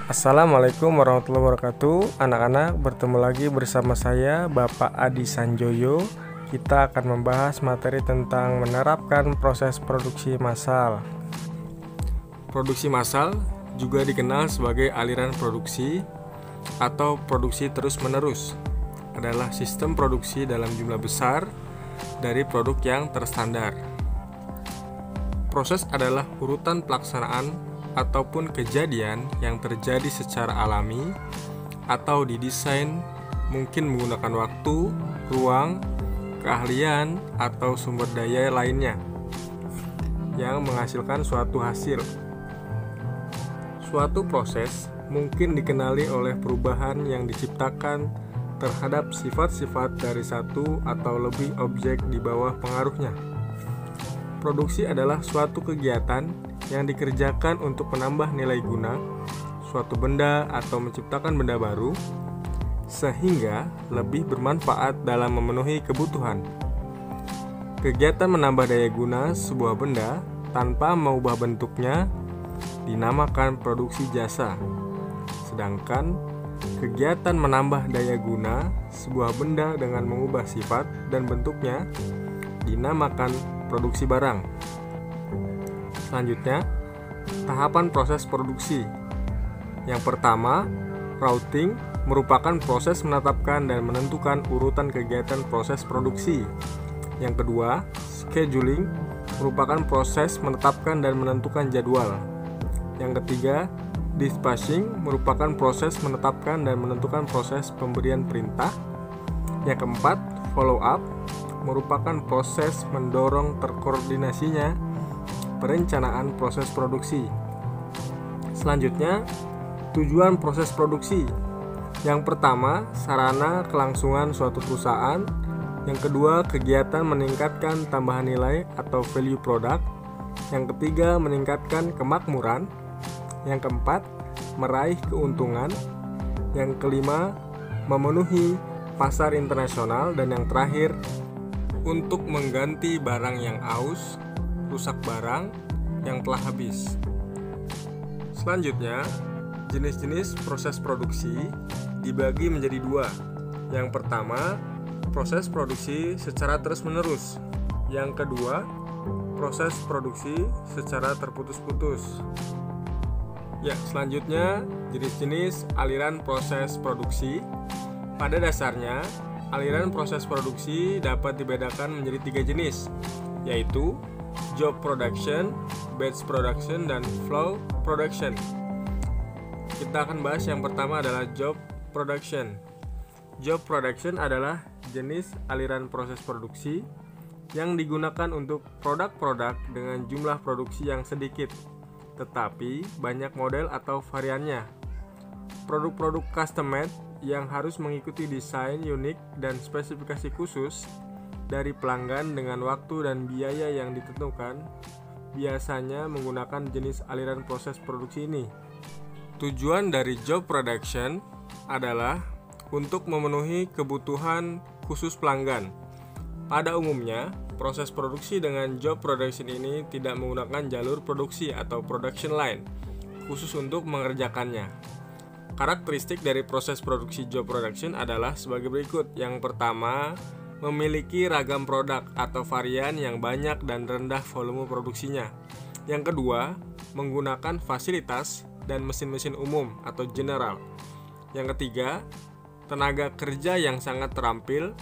Assalamualaikum warahmatullahi wabarakatuh. Anak-anak, bertemu lagi bersama saya Bapak Adi Sanjoyo. Kita akan membahas materi tentang menerapkan proses produksi massal. Produksi massal juga dikenal sebagai aliran produksi atau produksi terus-menerus. Adalah sistem produksi dalam jumlah besar dari produk yang terstandar. Proses adalah urutan pelaksanaan ataupun kejadian yang terjadi secara alami atau didesain, mungkin menggunakan waktu, ruang, keahlian, atau sumber daya lainnya yang menghasilkan suatu hasil. Suatu proses mungkin dikenali oleh perubahan yang diciptakan terhadap sifat-sifat dari satu atau lebih objek di bawah pengaruhnya. Produksi adalah suatu kegiatan yang dikerjakan untuk menambah nilai guna suatu benda atau menciptakan benda baru sehingga lebih bermanfaat dalam memenuhi kebutuhan. Kegiatan menambah daya guna sebuah benda tanpa mengubah bentuknya dinamakan produksi jasa. Sedangkan kegiatan menambah daya guna sebuah benda dengan mengubah sifat dan bentuknya dinamakan produksi barang. Selanjutnya, tahapan proses produksi. Yang pertama, routing merupakan proses menetapkan dan menentukan urutan kegiatan proses produksi. Yang kedua, scheduling merupakan proses menetapkan dan menentukan jadwal. Yang ketiga, dispatching merupakan proses menetapkan dan menentukan proses pemberian perintah. Yang keempat, follow up merupakan proses mendorong terkoordinasinya perencanaan proses produksi. Selanjutnya, tujuan proses produksi. Yang pertama, sarana kelangsungan suatu perusahaan. Yang kedua, kegiatan meningkatkan tambahan nilai atau value product. Yang ketiga, meningkatkan kemakmuran. Yang keempat, meraih keuntungan. Yang kelima, memenuhi pasar internasional. Dan yang terakhir, untuk mengganti barang yang aus, rusak barang yang telah habis. Selanjutnya, jenis-jenis proses produksi dibagi menjadi dua. Yang pertama, proses produksi secara terus-menerus. Yang kedua, proses produksi secara terputus-putus. Ya, selanjutnya, jenis-jenis aliran proses produksi. Pada dasarnya, aliran proses produksi dapat dibedakan menjadi tiga jenis, yaitu job production, batch production, dan flow production. Kita akan bahas yang pertama adalah job production. Job production adalah jenis aliran proses produksi yang digunakan untuk produk-produk dengan jumlah produksi yang sedikit, tetapi banyak model atau variannya. Produk-produk custom made yang harus mengikuti desain unik dan spesifikasi khusus dari pelanggan dengan waktu dan biaya yang ditentukan, biasanya menggunakan jenis aliran proses produksi ini. Tujuan dari job production adalah untuk memenuhi kebutuhan khusus pelanggan. Pada umumnya, proses produksi dengan job production ini tidak menggunakan jalur produksi atau production line khusus untuk mengerjakannya. Karakteristik dari proses produksi job production adalah sebagai berikut. Yang pertama, memiliki ragam produk atau varian yang banyak dan rendah volume produksinya. Yang kedua, menggunakan fasilitas dan mesin-mesin umum atau general. Yang ketiga, tenaga kerja yang sangat terampil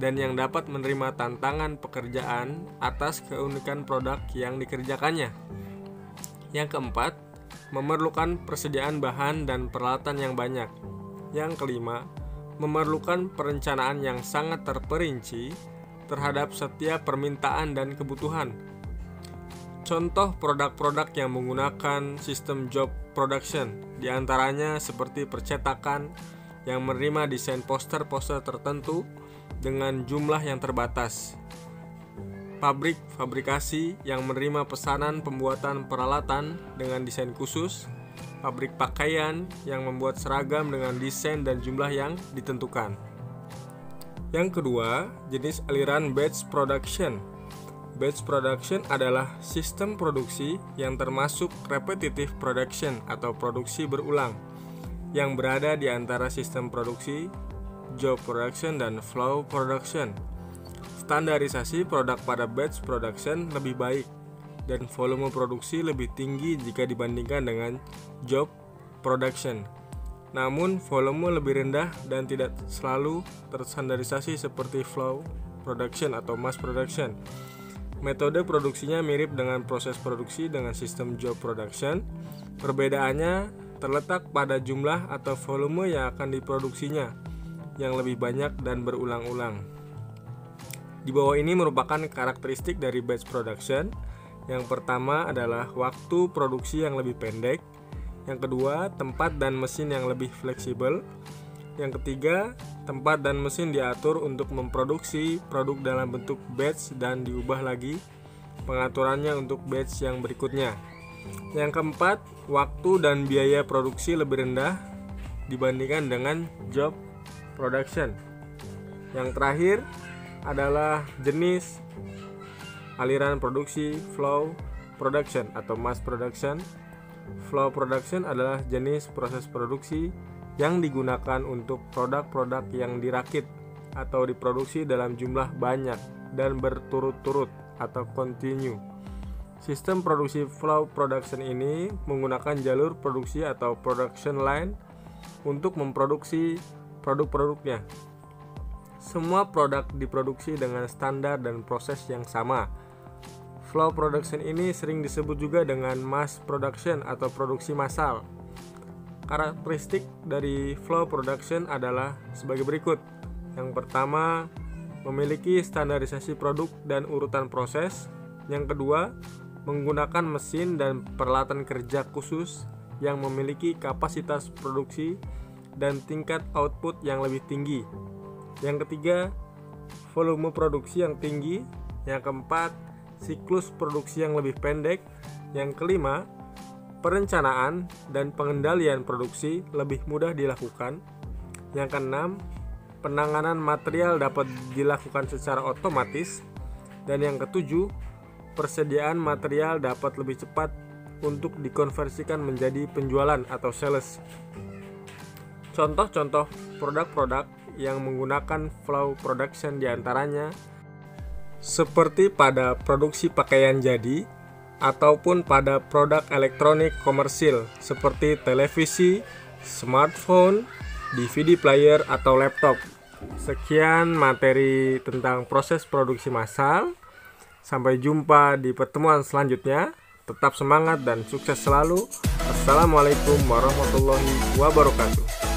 dan yang dapat menerima tantangan pekerjaan atas keunikan produk yang dikerjakannya. Yang keempat, memerlukan persediaan bahan dan peralatan yang banyak. Yang kelima, memerlukan perencanaan yang sangat terperinci terhadap setiap permintaan dan kebutuhan. Contoh produk-produk yang menggunakan sistem job production diantaranya seperti percetakan yang menerima desain poster-poster tertentu dengan jumlah yang terbatas, pabrik fabrikasi yang menerima pesanan pembuatan peralatan dengan desain khusus, pabrik pakaian yang membuat seragam dengan desain dan jumlah yang ditentukan. Yang kedua, jenis aliran batch production. Batch production adalah sistem produksi yang termasuk repetitive production atau produksi berulang yang berada di antara sistem produksi, job production, dan flow production. Standarisasi produk pada batch production lebih baik dan volume produksi lebih tinggi jika dibandingkan dengan job production. Namun volume lebih rendah dan tidak selalu terstandarisasi seperti flow production atau mass production. Metode produksinya mirip dengan proses produksi dengan sistem job production. Perbedaannya terletak pada jumlah atau volume yang akan diproduksinya yang lebih banyak dan berulang-ulang. Di bawah ini merupakan karakteristik dari batch production. Yang pertama adalah waktu produksi yang lebih pendek. Yang kedua, tempat dan mesin yang lebih fleksibel. Yang ketiga, tempat dan mesin diatur untuk memproduksi produk dalam bentuk batch dan diubah lagi pengaturannya untuk batch yang berikutnya. Yang keempat, waktu dan biaya produksi lebih rendah dibandingkan dengan job production. Yang terakhir adalah jenis aliran produksi flow production atau mass production. Flow production adalah jenis proses produksi yang digunakan untuk produk-produk yang dirakit atau diproduksi dalam jumlah banyak dan berturut-turut atau continue. Sistem produksi flow production ini menggunakan jalur produksi atau production line untuk memproduksi produk-produknya. Semua produk diproduksi dengan standar dan proses yang sama. Flow production ini sering disebut juga dengan mass production atau produksi massal. Karakteristik dari flow production adalah sebagai berikut. Yang pertama, memiliki standarisasi produk dan urutan proses. Yang kedua, menggunakan mesin dan peralatan kerja khusus yang memiliki kapasitas produksi dan tingkat output yang lebih tinggi. Yang ketiga, volume produksi yang tinggi. Yang keempat, siklus produksi yang lebih pendek. Yang kelima, perencanaan dan pengendalian produksi lebih mudah dilakukan. Yang keenam, penanganan material dapat dilakukan secara otomatis. Dan yang ketujuh, persediaan material dapat lebih cepat untuk dikonversikan menjadi penjualan atau sales. Contoh-contoh produk-produk yang menggunakan flow production diantaranya seperti pada produksi pakaian jadi ataupun pada produk elektronik komersil seperti televisi, smartphone, DVD player atau laptop. Sekian materi tentang proses produksi massal. Sampai jumpa di pertemuan selanjutnya. Tetap semangat dan sukses selalu. Assalamualaikum warahmatullahi wabarakatuh.